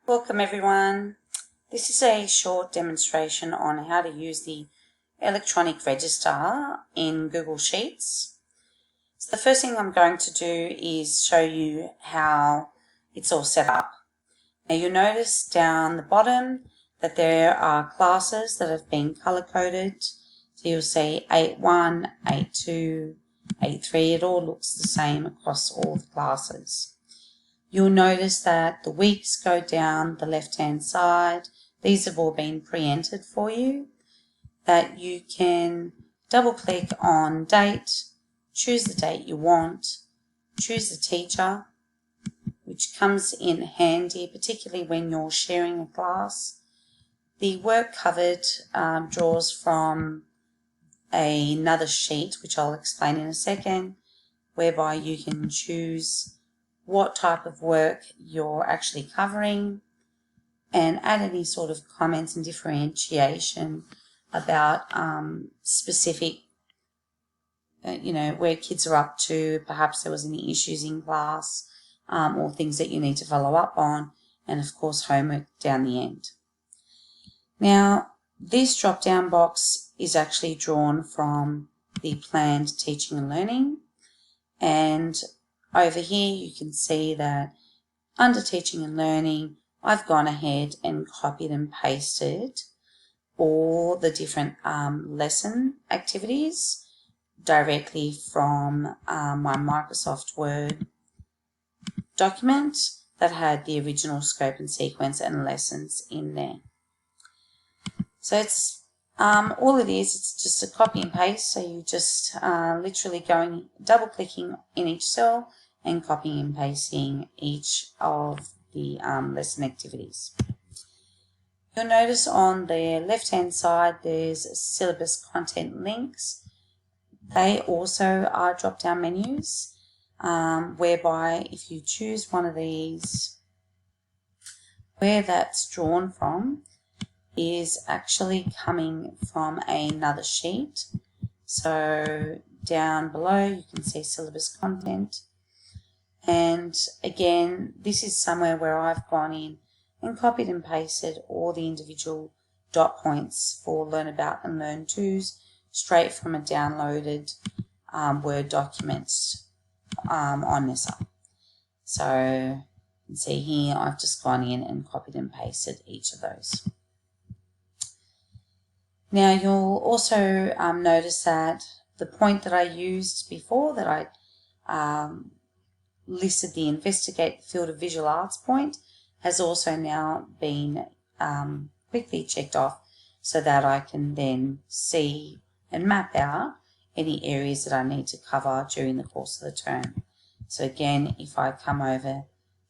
Welcome everyone. This is a short demonstration on how to use the electronic register in Google Sheets. So the first thing I'm going to do is show you how it's all set up. Now you'll notice down the bottom that there are classes that have been color-coded. So you'll see 8.1, 8.2, 8.3. It all looks the same across all the classes. You'll notice that the weeks go down the left-hand side. These have all been pre-entered for you. That you can double-click on date, choose the date you want, choose the teacher, which comes in handy, particularly when you're sharing a class. The work covered draws from another sheet, which I'll explain in a second, whereby you can choose what type of work you're actually covering and add any sort of comments and differentiation about specific, where kids are up to, perhaps there was any issues in class or things that you need to follow up on, and of course homework down the end. Now this drop down box is actually drawn from the planned teaching and learning, and over here you can see that under teaching and learning I've gone ahead and copied and pasted all the different lesson activities directly from my Microsoft Word document that had the original scope and sequence and lessons in there. So it's all it is, it's just a copy and paste. So you just literally going double clicking in each cell and copying and pasting each of the lesson activities. You'll notice on the left hand side there's syllabus content links. They also are drop down menus whereby if you choose one of these, where that's drawn from is actually coming from another sheet. So down below you can see syllabus content, and again this is somewhere where I've gone in and copied and pasted all the individual dot points for Learn About and Learn Tos straight from a downloaded Word document on Nessa. So you can see here I've just gone in and copied and pasted each of those. Now you'll also notice that the point that I used before, that I listed the investigate the field of visual arts point, has also now been quickly checked off so that I can then see and map out any areas that I need to cover during the course of the term. So again, if I come over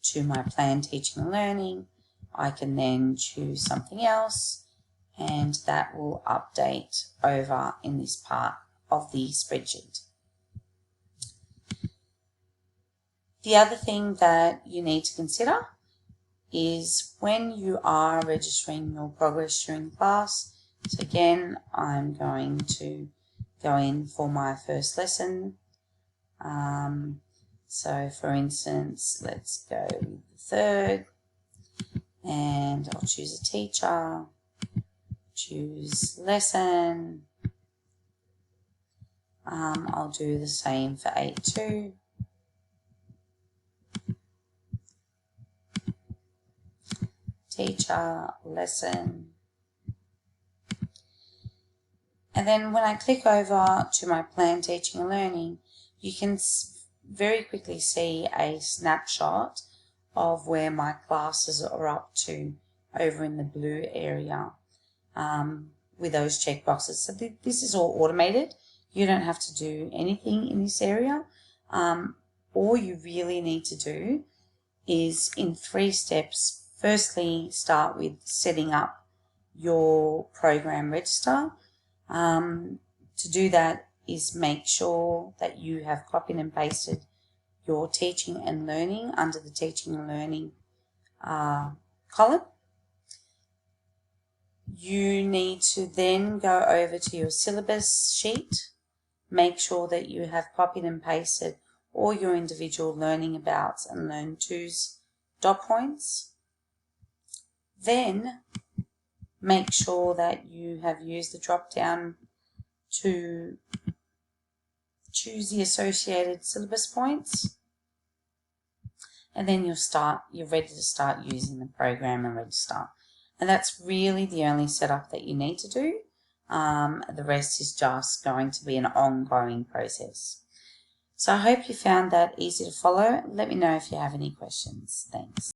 to my planned teaching and learning, I can then choose something else, and that will update over in this part of the spreadsheet. The other thing that you need to consider is when you are registering your progress during class. So again, I'm going to go in for my first lesson. So for instance, let's go with the third, and I'll choose a teacher, choose lesson. I'll do the same for 8.2. Teacher, lesson. And then when I click over to my planned teaching and learning, you can very quickly see a snapshot of where my classes are up to over in the blue area with those checkboxes. So this is all automated. You don't have to do anything in this area. All you really need to do is in 3 steps. Firstly, start with setting up your program register. To do that is make sure that you have copied and pasted your teaching and learning under the teaching and learning column. You need to then go over to your syllabus sheet, make sure that you have copied and pasted all your individual learning abouts and learn tos dot points. Then make sure that you have used the drop down to choose the associated syllabus points, and then you're ready to start using the program and register. And that's really the only setup that you need to do. The rest is just going to be an ongoing process. So I hope you found that easy to follow. Let me know if you have any questions. Thanks.